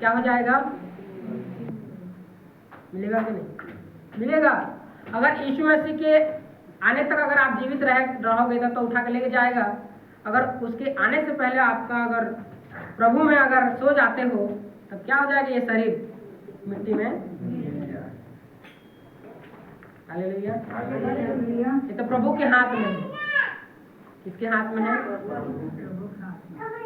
क्या हो जाएगा? मिलेगा कि नहीं? मिलेगा। अगर यीशु मसीह के आने तक अगर आप जीवित रहोगे तो उठा के लेके जाएगा। अगर उसके आने से पहले आपका अगर प्रभु में अगर सो जाते हो तब क्या हो जाएगा? ये शरीर मिट्टी में। हालेलुया। ये तो प्रभु के हाथ में है। किसके हाथ में है?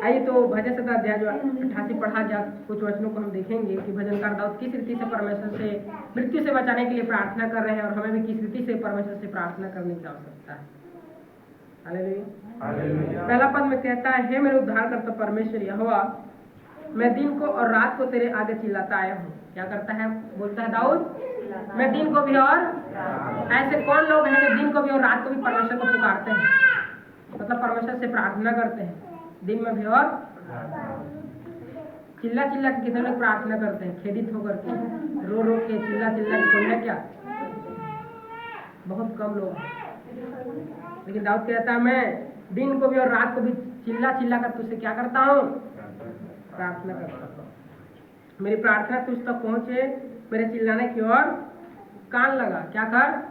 आइए तो भजन 17 अध्याय जो 88 पढ़ा जा, कुछ वचनों को हम देखेंगे कि भजनकार दाऊद किस रीति से परमेश्वर से मृत्यु से बचाने के लिए प्रार्थना कर रहे हैं और हमें भी किस रीति से परमेश्वर से प्रार्थना करने की आवश्यकता है। हालेलुया। पहला पद में कहता है, हे मेरे उद्धारकर्ता परमेश्वर यहोवा, मैं दिन को और रात को तेरे आगे चिल्लाता आया हूँ। क्या करता है? बोलता है दाऊद, मैं दिन को भी और ऐसे कौन लोग हैं जो दिन को भी और रात को भी परमेश्वर को पुकारते हैं, मतलब परमेश्वर से प्रार्थना करते हैं दिन में भी और चिल्ला चिल्ला के। कितने लोग प्रार्थना करते हैं खेदित होकर के, रो रो के, चिल्ला चिल्ला के? कोई है क्या? बहुत कम लोग हैं। लेकिन दाऊद कहता है, मैं दिन को भी और रात को भी चिल्ला चिल्ला कर तुझसे क्या करता हूँ? प्रार्थना करता हूँ। मेरी प्रार्थना तुझ तक पहुंचे, मेरे चिल्लाने की ओर कान लगा। क्या कर?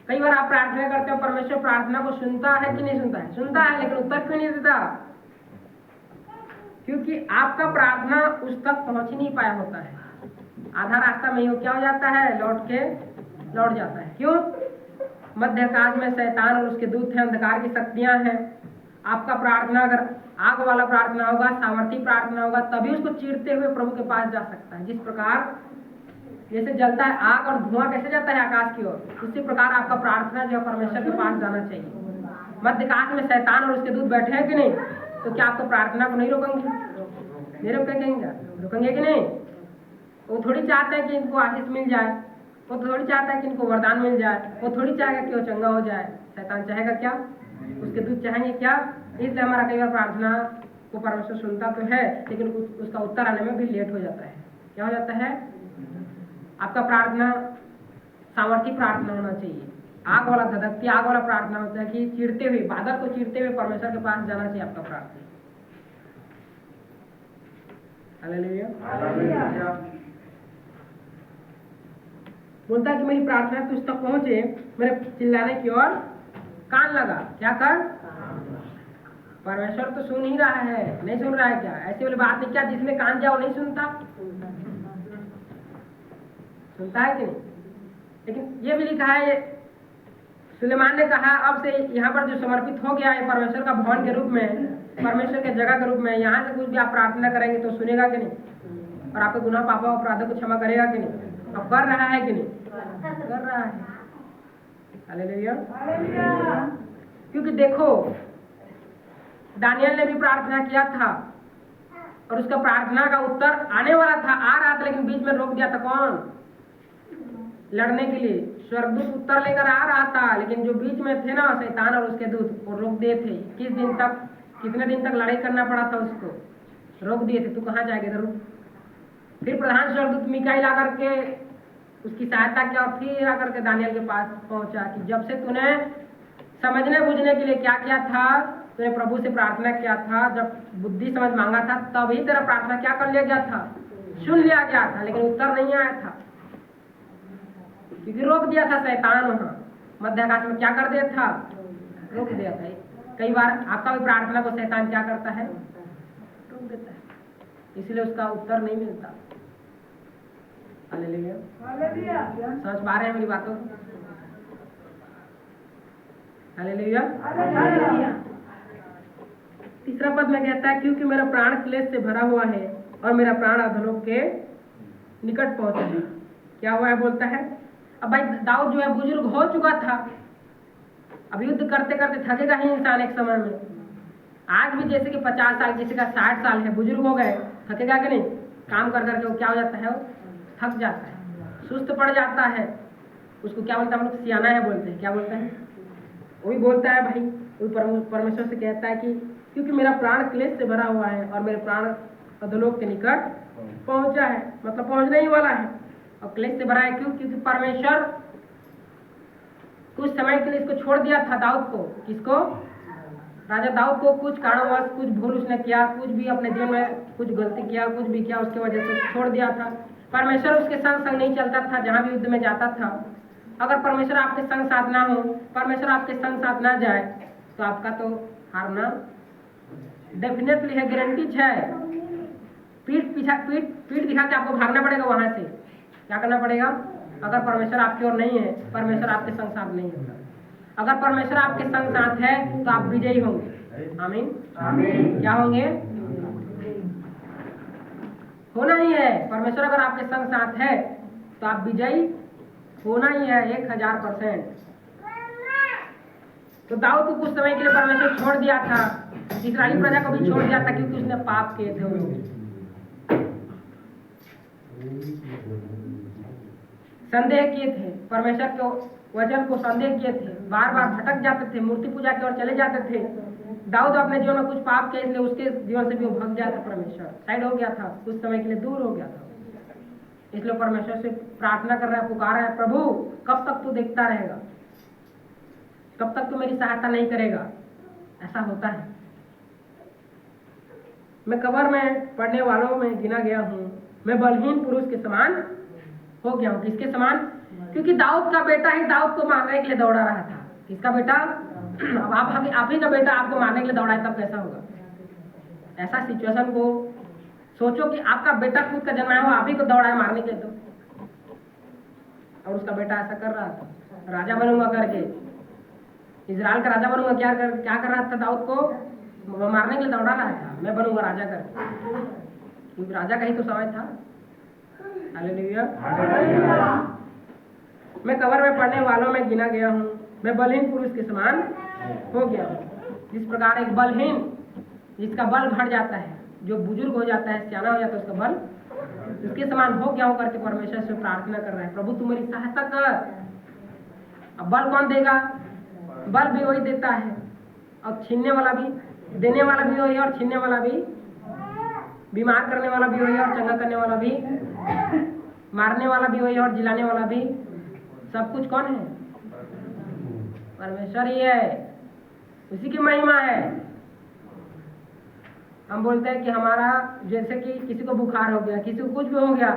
कई बार आप प्रार्थना करते हो, परमेश्वर प्रार्थना को सुनता है कि नहीं सुनता है? सुनता है, लेकिन उत्तर क्यों नहीं देता? क्योंकि आपका प्रार्थना उस तक पहुंच ही नहीं पाया होता है। आधा रास्ता में ही क्या हो जाता है? लौट जाता है। क्यों? मध्य आकाश में शैतान और उसके दूत हैं, अंधकार की शक्तियां हैं। आपका प्रार्थना अगर आग वाला प्रार्थना होगा, सामर्थी प्रार्थना होगा, तभी उसको चीरते हुए प्रभु के पास जा सकता है। जिस प्रकार जैसे जलता है आग और धुआं कैसे जाता है आकाश की ओर, उसी प्रकार आपका प्रार्थना जो परमेश्वर के पास जाना चाहिए। मध्य आकाश में शैतान और उसके दूत बैठे हैं कि नहीं, तो क्या आपको प्रार्थना को नहीं रोकेंगे? नहीं रोकेंगे कि नहीं? वो थोड़ी चाहते हैं कि इनको आशीष मिल जाए, वो थोड़ी चाहता है कि इनको वरदान मिल जाए, वो थोड़ी चाहेगा कि वो चंगा हो जाए। शैतान चाहेगा क्या? उसके दूत चाहेंगे क्या? इसलिए हमारा कई बार प्रार्थना को परमेश्वर सुनता तो है, लेकिन उसका उत्तर आने में भी लेट हो जाता है। क्या हो जाता है? आपका प्रार्थना सामर्थी प्रार्थना होना चाहिए। आग वाला धधकती आग वाला प्रार्थना होता है कि चीरते हुए, बादल को चीरते हुए परमेश्वर के पास जाना चाहिए आपका प्रार्थना। हालेलुया। बोलता है कि मेरी प्रार्थना तुझ तक पहुंचे, मेरे चिल्लाने की ओर कान लगा। क्या कर? परमेश्वर तो सुन ही रहा है, नहीं सुन रहा है क्या? ऐसी वाली बात नहीं क्या जिसमें कान जाओ नहीं सुनता? सुनता है कि नहीं? लेकिन ये भी लिखा है, सुलेमान ने कहा अब से यहाँ पर जो समर्पित हो गया है परमेश्वर का भवन के रूप में, परमेश्वर के जगह के रूप में, यहाँ से कुछ भी आप प्रार्थना करेंगे तो सुनेगा कि नहीं? और आपके गुनाह पापों अपराधों को क्षमा करेगा कि नहीं? अब कर रहा है कि नहीं? कर रहा है। हालेलुया। क्योंकि देखो, दानियल ने भी प्रार्थना किया था और उसका प्रार्थना का उत्तर आने वाला था, आ रहा था, लेकिन बीच में रोक दिया था। कौन? लड़ने के लिए स्वर्गदूत उत्तर लेकर आ रहा था, लेकिन जो बीच में थे ना शैतान और उसके दूत, वो रोक दिए थे। कितने दिन तक लड़ाई करना पड़ा था उसको, रोक दिए थे। तू कहाँ जाएगा? इधर रुक। फिर प्रधान स्वर्गदूत मिकाईल आकर के उसकी सहायता किया और फिर आकर के दानियल के पास पहुंचा कि जब से तूने समझने बुझने के लिए क्या किया था, तूने प्रभु से प्रार्थना किया था, जब बुद्धि समझ मांगा था, तभी तेरा प्रार्थना क्या कर लिया गया था? सुन लिया गया था, लेकिन उत्तर नहीं आया था, क्योंकि रोक दिया था शैतान। वहां मध्य आकाश में क्या कर दिया था? रोक दिया था। कई बार आपका भी प्रार्थना को शैतान क्या करता है? रोक देता है, इसलिए उसका उत्तर नहीं मिलता। हालेलुया। समझ पा रहे हैं मेरी बातों को? हालेलुया। तीसरा पद में कहता है, क्योंकि मेरा प्राण क्लेश से भरा हुआ है और मेरा प्राण अधोलोक के निकट पहुंचा है। क्या हुआ है? बोलता है, अब भाई दाऊद जो है बुजुर्ग हो चुका था, अब युद्ध करते करते थकेगा ही इंसान एक समय में। आज भी जैसे कि 50 साल, किसी का 60 साल है, बुजुर्ग हो गए, थकेगा कि नहीं? काम कर करके वो क्या हो जाता है? वो थक जाता है, सुस्त पड़ जाता है। उसको क्या बोलता है? हम लोग सियाना है बोलते हैं। क्या बोलते हैं? वो भी बोलता है भाई, वो परमेश्वर से कहता है कि क्योंकि मेरा प्राण क्लेश से भरा हुआ है और मेरे प्राण अधोलोक के निकट पहुंचा है, मतलब पहुंचने ही वाला है। और क्लेश से भरा है क्यों? क्योंकि परमेश्वर कुछ समय के लिए इसको छोड़ दिया था दाऊद को। किसको? राजा दाऊद को कुछ कारणवश कुछ भूल उसने किया, कुछ भी अपने जीवन में कुछ गलती किया, कुछ भी किया, उसकी वजह से छोड़ दिया था। परमेश्वर उसके संग संग नहीं चलता था जहाँ भी युद्ध में जाता था। अगर परमेश्वर आपके संग साथ ना हो, परमेश्वर आपके संग साथ ना जाए तो आपका तो हारना डेफिनेटली है, गारंटीज है। पीठ दिखा के आपको भागना पड़ेगा वहां से। क्या करना पड़ेगा? अगर परमेश्वर आपकी ओर नहीं है, परमेश्वर आपके संग साथ नहीं है, अगर परमेश्वर आपके संग साथ है तो आप विजयी होंगे। आमीन आमीन। क्या होंगे? होना ही है। परमेश्वर अगर आपके संग साथ है तो आप विजयी होना ही है 1000%। तो दाऊद को कुछ समय के लिए परमेश्वर छोड़ दिया था, इस्राएली प्रजा को भी छोड़ दिया था, क्योंकि उसने पाप किए थे। संदेह किए थे, परमेश्वर के वचन को संदेह किए थे, बार बार भटक जाते थे, मूर्ति पूजा की ओर चले जाते थे। दाऊद अपने जीवन में कुछ पाप किए, इसलिए उसके जीवन से भी वो भग गया था, परमेश्वर साइड हो गया था, कुछ समय के लिए दूर हो गया था। इसलिए परमेश्वर से प्रार्थना कर रहा है, पुकार रहा है, प्रभु कब तक तू देखता रहेगा, कब तक तू मेरी सहायता नहीं करेगा। ऐसा होता है। मैं कब्र में पढ़ने वालों में गिना गया हूँ, मैं बलहीन पुरुष के समान हो गया हूँ। किसके समान? क्योंकि दाऊद का बेटा ही दाऊद को मारने के लिए दौड़ा रहा था। किसका बेटा? अब आप ही का बेटा आपको मारने के लिए दौड़ा है, तब कैसा होगा? ऐसा सिचुएशन को सोचो कि आपका बेटा खुद का जन्मा है, वो आप ही को दौड़ा है मारने के लिए, तो और उसका बेटा ऐसा कर रहा था, राजा बनूंगा करके, इजराइल का राजा बनूंगा। क्या कर रहा था? दाऊद को मारने के लिए दौड़ा रहा था, मैं बनूंगा राजा करके, क्योंकि राजा का ही तो समय था। हालेलुया। मैं कब्र में पड़ने वालों में गिना गया हूँ, मैं बलहीन पुरुष के समान हो गया हूँ। जिस प्रकार एक बलहीन, जिसका बल घट जाता है, जो बुजुर्ग हो जाता है, सियाना हो जाता है, उसका बल उसके समान हो गया हूँ करके परमेश्वर से प्रार्थना कर रहा है, प्रभु तू मेरी सहायता कर। अब बल कौन देगा? बल भी वही देता है, और छीनने वाला भी, देने वाला भी वही है, और छीनने वाला भी, बीमार करने वाला भी वही है, और चंगा करने वाला भी, मारने वाला भी वही है, और जिलाने वाला भी। सब कुछ कौन है? परमेश्वर ही है, उसी की महिमा है। हम बोलते हैं कि हमारा, जैसे कि किसी को बुखार हो गया, किसी को कुछ भी हो गया,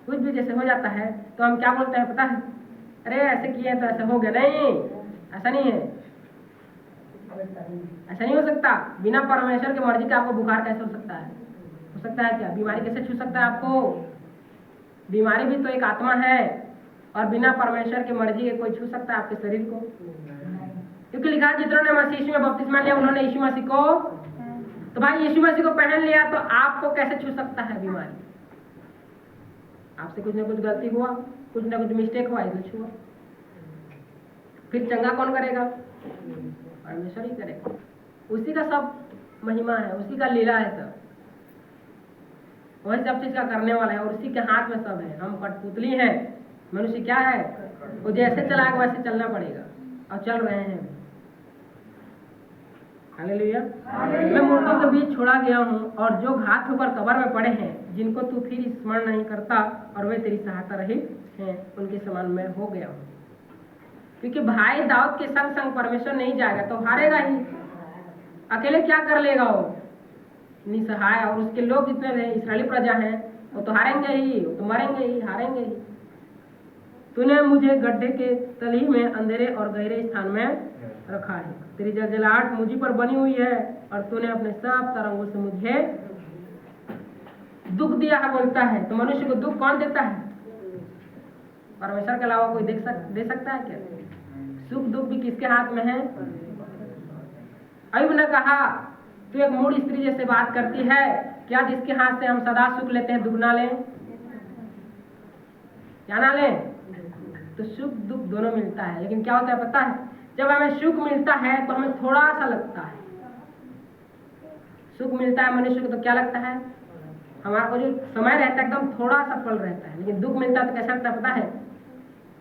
कुछ भी जैसे हो जाता है, तो हम क्या बोलते हैं पता है? अरे ऐसे किए तो ऐसे हो गया। नहीं, ऐसा नहीं है, ऐसा नहीं हो सकता। बिना परमेश्वर की मर्जी के आपको बुखार कैसे हो सकता है? हो सकता है क्या? बीमारी कैसे छू सकता है आपको? बीमारी भी तो एक आत्मा है, और बिना परमेश्वर की मर्जी के कोई छू सकता है आपके शरीर को? क्योंकि लिखा है जितनों ने मसीह यीशु में बपतिस्मा लिया उन्होंने यीशु मसीह को, तो भाई यीशु मसीह को पहन लिया, तो आपको कैसे छू सकता है बीमारी? आपसे कुछ ना कुछ गलती हुआ, कुछ ना कुछ मिस्टेक हुआ, इसलिए छुआ। फिर चंगा कौन करेगा? परमेश्वर ही करेगा। उसी का सब महिमा है, उसी का लीला है सब, वही सब चीज का करने वाला है, और उसी के हाथ में सब है। हम कठपुतली हैं। मनुष्य क्या है? वो जैसे चलाएगा वैसे चलना पड़ेगा, और चल रहे हैं। हालेलुया। मैं मूर्तों के बीच छोड़ा गया हूँ, और जो घात होकर कब्र में पड़े हैं, जिनको तू फिर स्मरण नहीं करता, और वे तेरी सहायता रहित हैं, उनके समान मैं हो गया हूँ। क्योंकि भाई दाऊद के संग संग परमेश्वर नहीं जाएगा तो हारेगा ही। अकेले क्या कर लेगा वो? निसहाय। और उसके लोग जितने रहे, इस्राएली प्रजा हैं, वो तो हारेंगे ही, वो तो मरेंगे ही, हारेंगे ही। तूने मुझे गड्ढे के तली में, अंधेरे और गहरे स्थान में रखा है। तेरी जलजलाहट मुझ पर बनी हुई है, और तूने अपने सब तरंगों से मुझे दुख दिया है। बोलता है तो मनुष्य को दुख कौन देता है? परमेश्वर के अलावा कोई दे सकता है क्या? सुख दुख भी किसके हाथ में है? अय्यूब ने कहा तू एक मूढ़ स्त्री जैसे बात करती है, क्या जिसके हाथ से हम सदा सुख लेते हैं दुख ना लें? क्या ना लें? तो सुख दुख दोनों मिलता है, लेकिन क्या होता है पता है? जब हमें सुख मिलता है तो हमें थोड़ा सा लगता है। सुख मिलता है मनुष्य को तो क्या लगता है? हमारा को जो समय रहता है एकदम थोड़ा सा फल रहता है। लेकिन दुख मिलता है तो कैसा लगता है पता है?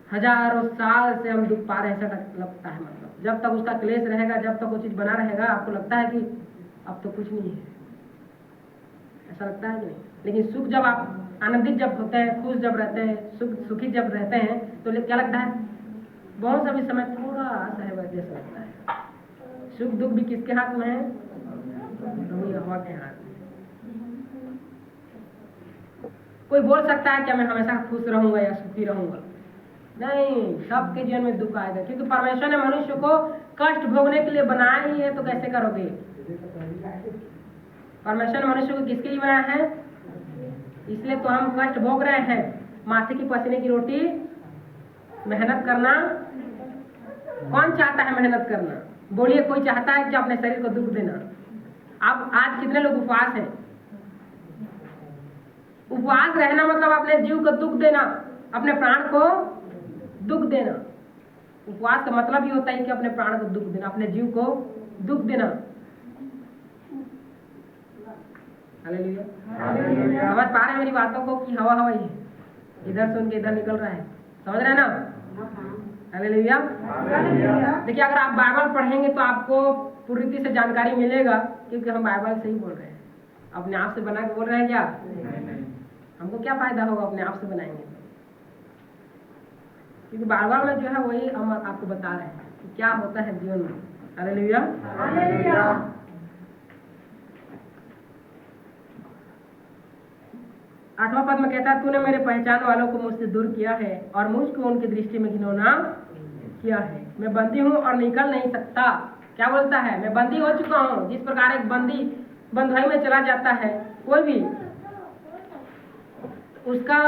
हजारों साल से हम दुख पा रहे हैं, ऐसा लगता है। मतलब जब तक उसका क्लेश रहेगा, जब तक वो चीज बना रहेगा, आपको लगता है कि अब तो कुछ नहीं है, ऐसा लगता है कि नहीं? लेकिन सुख जब आप आनंदित जब होते हैं, खुश जब रहते हैं, सुखी जब रहते हैं, तो क्या लगता है? बहुत सा भी समय थोड़ा सा है जैसा लगता है। सुख दुख भी किसके हाथ में है? प्रभु यहोवा के हाथ में। कोई बोल सकता है कि मैं हमेशा खुश रहूंगा या सुखी रहूंगा? नहीं, सबके जीवन में दुख आएगा, क्योंकि परमेश्वर ने मनुष्य को कष्ट भोगने के लिए बनाया ही है। तो कैसे करोगे? परमेश्वर ने मनुष्य को किसके लिए बनाया है? इसलिए तो हम कष्ट भोग रहे हैं। माथे की पसीने की रोटी मेहनत करना कौन चाहता है? मेहनत करना। बोलिए, कोई चाहता है कि अपने शरीर को दुख देना? अब आज कितने लोग उपवास हैं? उपवास रहना मतलब अपने जीव को दुख देना, अपने प्राण को दुख देना। उपवास का मतलब ही होता है कि अपने प्राण को दुख देना, अपने जीव को दुख देना। हालेलुया। समझ पा रहे हैं मेरी बातों को कि हवा हवा ही है, इधर सुन के इधर निकल रहा है? समझ रहे हैं ना? हालेलुया। देखिए, अगर आप बाइबल पढ़ेंगे तो आपको पूरी रीति से जानकारी मिलेगा, क्योंकि हम बाइबल से ही बोल रहे हैं। अपने आप से बना के बोल रहे हैं क्या? हमको क्या फायदा होगा अपने आप से बनाएंगे? क्योंकि बाइबल में जो है वही हम आपको बता रहे हैं कि क्या होता है जीवन में। हालेलुया। 8वां पद में कहता है, तूने मेरे पहचान वालों को मुझसे दूर किया है और मुझको उनकी दृष्टि में घिनौना किया है। मैं बंदी हूँ और निकल नहीं सकता। क्या बोलता है? मैं बंदी हो चुका हूँ। जिस प्रकार एक बंदी बंधुआई में चला जाता है, कोई भी, उसका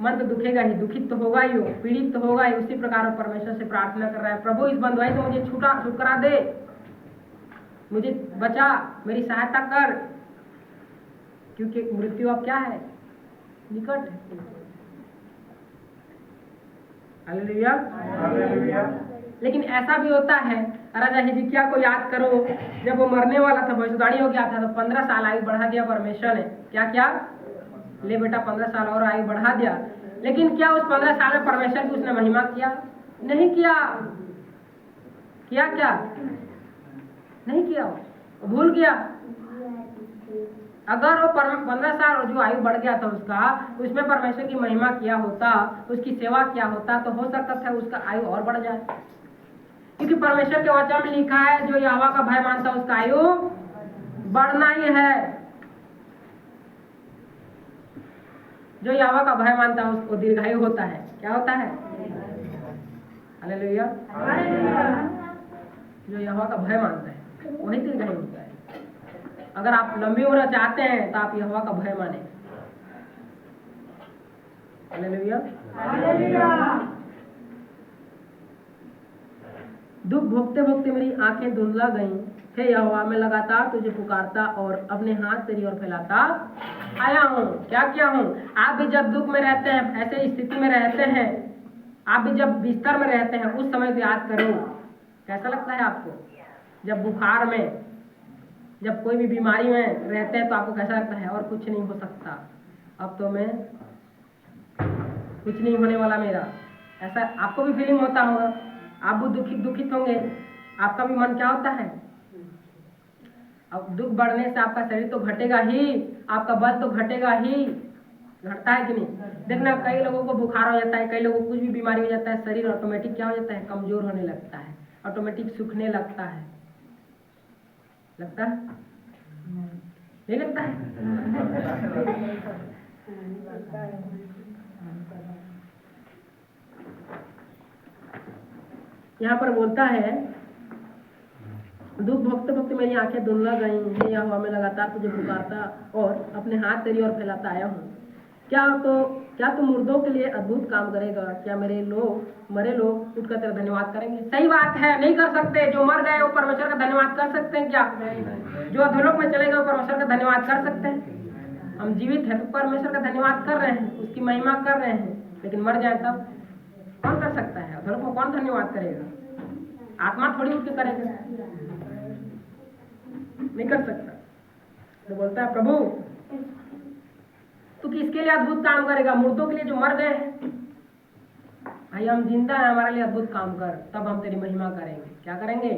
मन तो दुखेगा ही, दुखित तो होगा ही, पीड़ित तो होगा ही। उसी प्रकार वो परमेश्वर से प्रार्थना कर रहा है, प्रभु इस बंधुआई से मुझे छुटकारा दे, मुझे बचा, मेरी सहायता कर, क्योंकि मृत्यु अब क्या है? निकट है। हालेलुया। लेकिन ऐसा भी होता है, राजा हिजकिय्याह को याद करो, जब वो मरने वाला था, भविष्यवाणी हो गया था, तो 15 साल आयु बढ़ा दिया परमेश्वर ने। क्या किया? ले बेटा 15 साल और आयु बढ़ा दिया। लेकिन क्या उस 15 साल में परमेश्वर की उसने महिमा किया? नहीं किया। किया क्या? नहीं किया, भूल गया। अगर वो 15 साल जो आयु बढ़ गया था उसका, उसमें परमेश्वर की महिमा किया होता, उसकी सेवा किया होता, तो हो सकता था उसका आयु और बढ़ जाए। क्योंकि परमेश्वर के वचन में लिखा है, जो यहोवा का भय मानता है उसका आयु बढ़ना ही है। जो यहोवा का भय मानता है उसको दीर्घायु होता है। क्या होता है? हालेलुया। जो यहोवा का भय मानता है वही दीर्घायु होता है। अगर आप लंबी उम्र चाहते हैं तो आप यहोवा का भय माने। हालेलुया। दुख भोगते भोगते मेरी आंखें धुंधला गईं। हे यहोवा, मैं लगातार तुझे पुकारता और अपने हाथ तेरी ओर फैलाता आया हूँ। क्या किया हूँ? आप भी जब दुख में रहते हैं, ऐसे स्थिति में रहते हैं, आप भी जब बिस्तर में रहते हैं, उस समय याद करो। कैसा लगता है आपको? जब बुखार में, जब कोई भी बीमारी में रहते हैं तो आपको कैसा लगता है? और कुछ नहीं हो सकता, अब तो मैं कुछ नहीं होने वाला मेरा। ऐसा आपको भी फीलिंग होता होगा। आप भी दुखित होंगे। आपका भी मन क्या होता है? अब दुख बढ़ने से आपका शरीर तो घटेगा ही, आपका बल तो घटेगा ही। घटता है कि नहीं? देखना, कई लोगों को बुखार हो जाता है, कई लोगों को कुछ भी बीमारी हो जाता है, शरीर ऑटोमेटिक क्या हो जाता है? कमजोर होने लगता है, ऑटोमेटिक सूखने लगता है। लगता है? नहीं लगता है? यहाँ पर बोलता है, दुख भोगते भोगते मेरी आंखें धुंधला गई हैं, यहोवा मैं लगातार तुझे पुकारता और अपने हाथ तेरी ओर फैलाता आया हूँ। क्या तू मुर्दों के लिए अद्भुत काम करेगा? क्या मरे लोग उठकर तेरा धन्यवाद करेंगे? सही बात है, नहीं कर सकते। जो मर गए वो परमेश्वर का धन्यवाद कर सकते हैं क्या? जो अधोलोक में चले गए वो परमेश्वर का धन्यवाद कर सकते हैं? हम जीवित हैं तो परमेश्वर का धन्यवाद कर रहे हैं, उसकी महिमा कर रहे हैं। लेकिन मर जाए तब कौन कर सकता है? अधोलोक में कौन धन्यवाद करेगा? आत्मा थोड़ी उठ के करेगा, नहीं कर सकता। तो बोलता है, प्रभु तू किसके लिए अद्भुत काम करेगा? मुर्दों के लिए जो मर गए हैं। भाई हम जिंदा हैं, हमारे लिए अद्भुत काम कर, तब हम तेरी महिमा करेंगे। क्या करेंगे?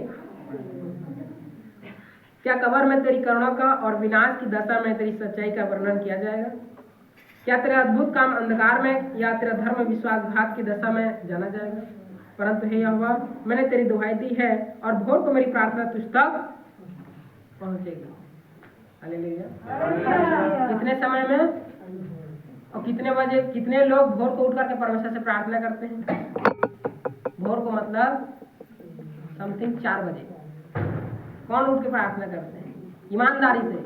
क्या कब्र में तेरी करुणा का और विनाश की दशा में तेरी सच्चाई का वर्णन किया जाएगा? क्या तेरा अद्भुत काम अंधकार में या तेरा धर्म विश्वासघात की दशा में जाना जाएगा? परंतु हे यहोवा, मैंने तेरी दुहाई दी है और भोर को मेरी प्रार्थना तुझ तक पहुंचेगी। हालेलुया। कितने समय में और कितने बजे? कितने लोग भोर को उठ करके परमेश्वर से प्रार्थना करते हैं? भोर को मतलब समथिंग 4 बजे। कौन उठ के प्रार्थना करते हैं ईमानदारी से?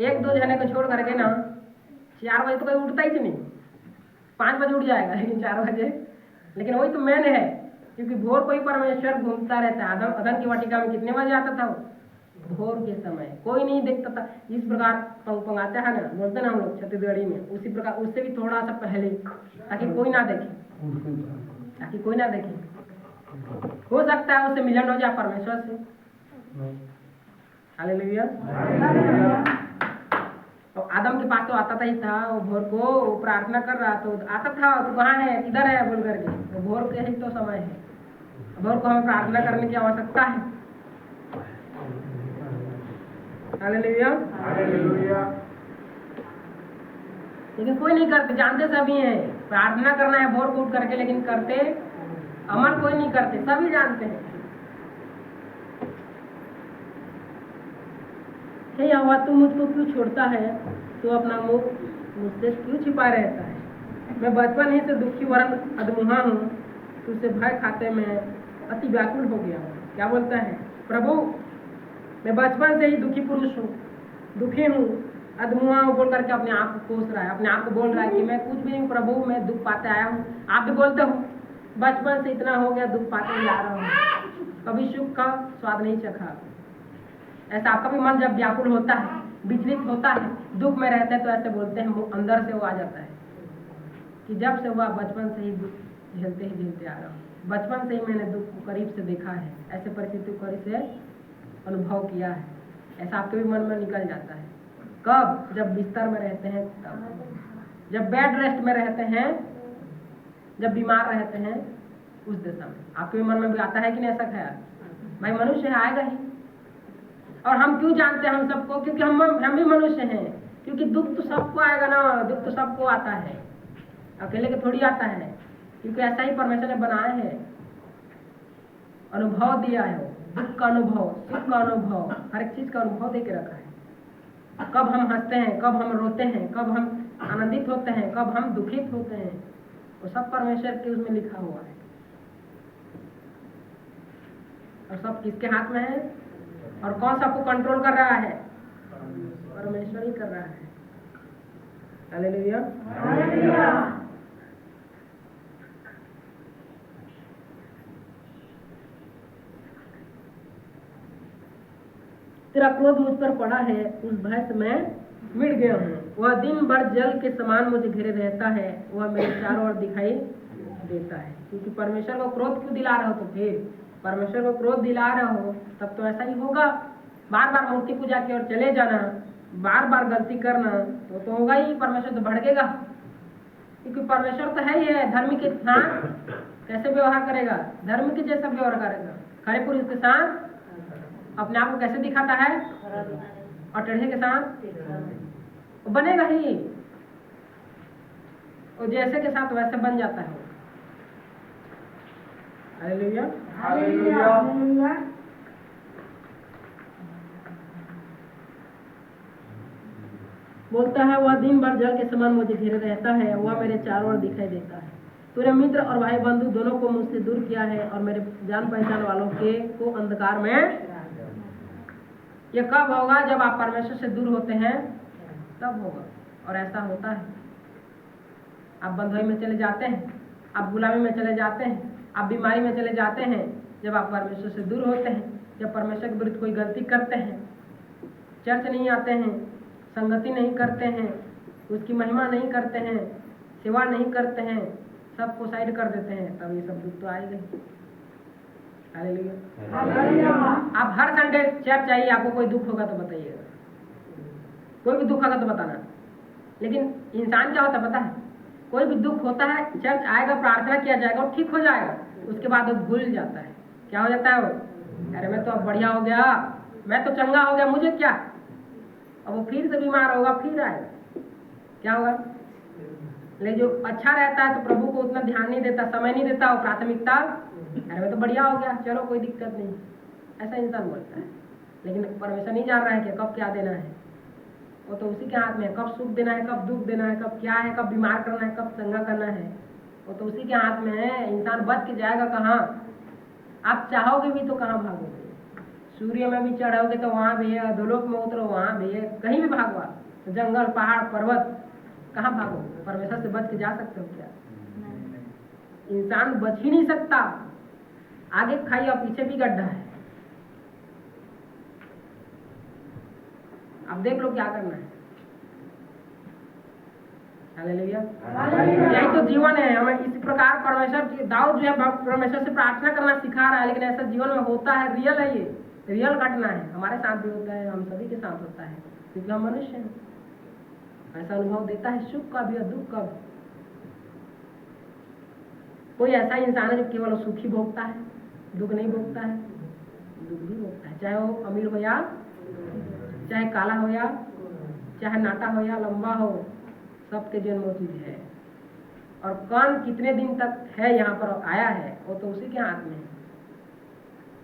1-2 जने को छोड़ करके ना 4 बजे तो कोई उठता ही नहीं। 5 बजे उठ जाएगा, लेकिन 4 बजे। लेकिन वही तो मैन है, क्योंकि भोर को ही परमेश्वर घूमता रहता है। अदन की वाटिका में कितने बजे आता था वो? भोर के समय। कोई नहीं देखता था। इस प्रकार पंगाते हैं ना, बोलते ना हम लोग छत्तीसगढ़ी में, उसी प्रकार उससे भी थोड़ा सा पहले, ताकि कोई ना देखे, ताकि कोई ना देखे। हो सकता है उससे मिलन हो जाए परमेश्वर से। हालेलुया। और आदम के पास तो आता ही था, वो भोर को वो प्रार्थना कर रहा, तो आता था, तो कहाँ है, किधर है बोल करके। तो भोर के ही तो समय है, भोर को हमें प्रार्थना करने की आवश्यकता है। हालेलुया। हालेलुया। लेकिन कोई नहीं करते, जानते सभी हैं प्रार्थना करना है भोर को उठ करके, लेकिन करते अमल कोई नहीं करते, सभी जानते हैं। हे यहोवा, तू मुझको क्यों छोड़ता है? तू अपना मुख मुझसे क्यों छिपाए रहता है? मैं बचपन ही से दुखी वरन अधमुहा हूँ, तुझसे भय खाते में अति व्याकुल हो गया हूँ। क्या बोलता है प्रभु? मैं बचपन से ही दुखी पुरुष हूँ, दुखी हूँ, अधमुआ हूँ बोल करके अपने आप को कोस रहा है, अपने आप को बोल रहा है कि मैं कुछ भी नहीं प्रभु, मैं दुख पाते आया हूँ। आप भी बोलते हो बचपन से इतना हो गया, दुख पाते ही आ रहा हूँ, कभी सुख का स्वाद नहीं चखा। ऐसा आपका भी मन जब व्याकुल होता है, विचलित होता है, दुख में रहते हैं, तो ऐसे बोलते हैं, अंदर से वो आ जाता है कि जब से हुआ बचपन से ही दुख झेलते आ रहा हूँ, बचपन से ही मैंने दुख को करीब से देखा है, ऐसे परिस्थिति को करीब से अनुभव किया है। ऐसा आपके भी मन में निकल जाता है। कब? जब बिस्तर में रहते हैं, तब, जब बेड रेस्ट में रहते हैं, जब बीमार रहते हैं, उस दशा में आपके भी मन में भी आता है कि नहीं ऐसा ख्याल? भाई मनुष्य आएगा ही। और हम क्यों जानते हैं हम सबको? क्योंकि हम भी मनुष्य हैं। क्योंकि दुख तो सबको आएगा ना, दुख तो सबको आता है, अकेले के थोड़ी आता है, क्योंकि ऐसा ही परमेश्वर ने बनाया है, अनुभव दिया है, दुख का अनुभव, सुख का अनुभव, हर एक चीज का अनुभव दे के रखा है। कब हम हंसते हैं, कब हम रोते हैं, कब हम आनंदित होते हैं, कब हम दुखित होते हैं, वो सब परमेश्वर के उसमें लिखा हुआ है। और सब किसके हाथ में है? और कौन सबको कंट्रोल कर रहा है? परमेश्वर ही कर रहा है। हालेलुया। हालेलुया। तेरा क्रोध मुझ पर पड़ा है, उस भय से मैं मिट गया हूँ। वह दिन भर जल के समान मुझे घेरे रहता है, वह मेरे चारों ओर दिखाई देता है। क्योंकि परमेश्वर को क्रोध क्यों दिला रहे हो? तो फिर परमेश्वर को क्रोध दिला रहे हो तब तो ऐसा ही होगा। बार बार मूर्ति पूजा की ओर चले जाना, बार बार गलती करना, तो होगा ही, परमेश्वर तो भड़केगा। क्योंकि परमेश्वर तो है ही है, धर्मी के साथ कैसे व्यवहार करेगा? धर्म के जैसा व्यवहार करेगा। खरे पुरुष के साथ अपने आप को कैसे दिखाता है? और टेढ़े के साथ बनेगा ही, और जैसे के साथ वैसे बन जाता है। हालेलुया। हालेलुया। बोलता है, वह दिन भर जल के समान मुझे घेरे रहता है, वह मेरे चारों ओर दिखाई देता है। तूने मित्र और भाई बंधु दोनों को मुझसे दूर किया है, और मेरे जान पहचान वालों के को अंधकार में। ये कब होगा? जब आप परमेश्वर से दूर होते हैं, तब होगा। और ऐसा होता है, आप बंधुई में चले जाते हैं, आप गुलामी में चले जाते हैं, आप बीमारी में चले जाते हैं, जब आप परमेश्वर से दूर होते हैं, जब परमेश्वर के विरुद्ध कोई गलती करते हैं, चर्च नहीं आते हैं, संगति नहीं करते हैं, उसकी महिमा नहीं करते हैं, सेवा नहीं करते हैं, सबको साइड कर देते हैं, तब ये सब दुख तो आएगा। हालेलुया। आप हर संडे चर्च आइए, आपको कोई दुख होगा तो बताइएगा, कोई भी दुख होगा तो बताना। लेकिन इंसान क्या होता है पता है? कोई भी दुख होता है, चर्च आएगा, प्रार्थना किया जाएगा, वो ठीक हो जाएगा, उसके बाद वो भूल जाता है। क्या हो जाता है वो? अरे मैं तो अब बढ़िया हो गया, मैं तो चंगा हो गया, मुझे क्या? अब वो फिर से बीमार होगा, फिर आएगा, क्या होगा? लेकिन जो अच्छा रहता है तो प्रभु को उतना ध्यान नहीं देता, समय नहीं देता, वो प्राथमिकता अरे मैं तो बढ़िया हो गया, चलो कोई दिक्कत नहीं, ऐसा इंसान बोलता है। लेकिन परमेश्वर नहीं जान रहा है कि कब क्या देना है, वो तो उसी के हाथ में है, कब सुख देना है, कब दुख देना है, कब क्या है, कब बीमार करना है, कब चंगा करना है, वो तो उसी के हाथ में है। इंसान बच के जाएगा कहाँ? आप चाहोगे भी तो कहाँ भागोगे? सूर्य में भी चढ़ोगे तो वहाँ भी है, अधोलोक में उतरो वहाँ भी है, कहीं भी भागवा, तो जंगल पहाड़ पर्वत कहाँ भागोगे? परमेश्वर से बच के जा सकते हो क्या? इंसान बच ही नहीं सकता, आगे खाई और पीछे भी गड्ढा है। अब देख लो क्या करना है। हालेलुया। यही तो जीवन है। हमें इस प्रकार परमेश्वर, दाऊद जो है परमेश्वर से प्रार्थना करना सिखा रहा है, लेकिन ऐसा जीवन में होता है, रियल है, ये रियल घटना है, हमारे साथ भी होता है, हम सभी के साथ होता है, क्योंकि हम मनुष्य हैं। ऐसा अनुभव देता है सुख का भी और दुख का भी। कोई ऐसा इंसान है जो केवल सुख ही भोगता है, दुख नहीं भोगता है, दुख भी भोगता है, चाहे वो अमीर हो या चाहे काला हो या चाहे नाटा हो या लंबा हो, सबके जन्म वो चीज है। और कौन कितने दिन तक है यहाँ पर आया है वो तो उसी के हाथ में है।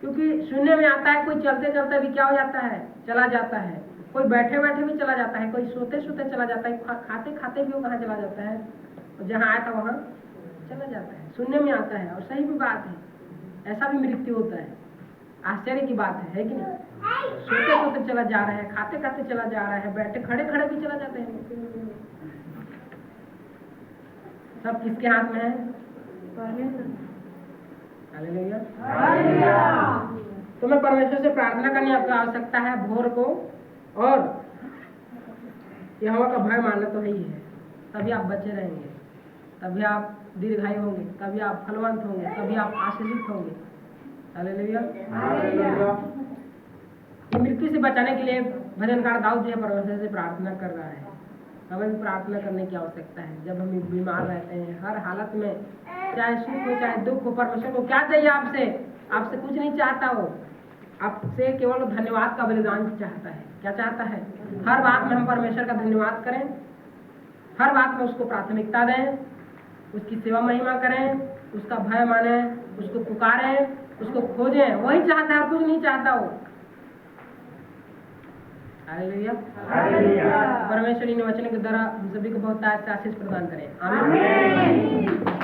क्योंकि शून्य में आता है, कोई चलते चलते भी क्या हो जाता है, चला जाता है, कोई बैठे बैठे भी चला जाता है, कोई सोते सोते चला जाता है, खाते खाते भी वो कहाँ चला जाता है, और जहाँ आया था वहाँ चला जाता है, शून्य में आता है। और सही भी बात है, ऐसा भी मृत्यु होता है, आश्चर्य की बात है कि नहीं? सोते सोते चला जा रहा है, खाते खाते चला जा रहा है, बैठे खड़े खड़े भी चला जाते हैं। सब किसके हाथ में है? हालेलुया। तो मैं परमेश्वर से प्रार्थना करनी आपको आवश्यकता है भोर को, और यहोवा का भय मानना तो है ही है, तभी आप बचे रहेंगे, तभी आप दीर्घायु होंगे, तभी आप फलवंत होंगे, तभी आप आशीषित होंगे। हालेलुया। मृत्यु से बचाने के लिए भजनकार दाऊद जो है परमेश्वर से प्रार्थना कर रहा है। हमें भी प्रार्थना करने की आवश्यकता है। जब हम बीमार रहते हैं, हर हालत में, चाहे सुख हो चाहे दुख हो, परमेश्वर को क्या चाहिए आपसे? आपसे कुछ नहीं चाहता, वो आपसे केवल धन्यवाद का बलिदान चाहता है। क्या चाहता है? हर बात में हम परमेश्वर का धन्यवाद करें, हर बात में उसको प्राथमिकता दें, उसकी सेवा महिमा करें, उसका भय माने, उसको पुकारें, उसको खोजें। वही चाहता है और कुछ नहीं चाहता वो। हालेलुया। परमेश्वर इन वचनों के द्वारा हम सभी को बहुत आशीष प्रदान करें। आमीन।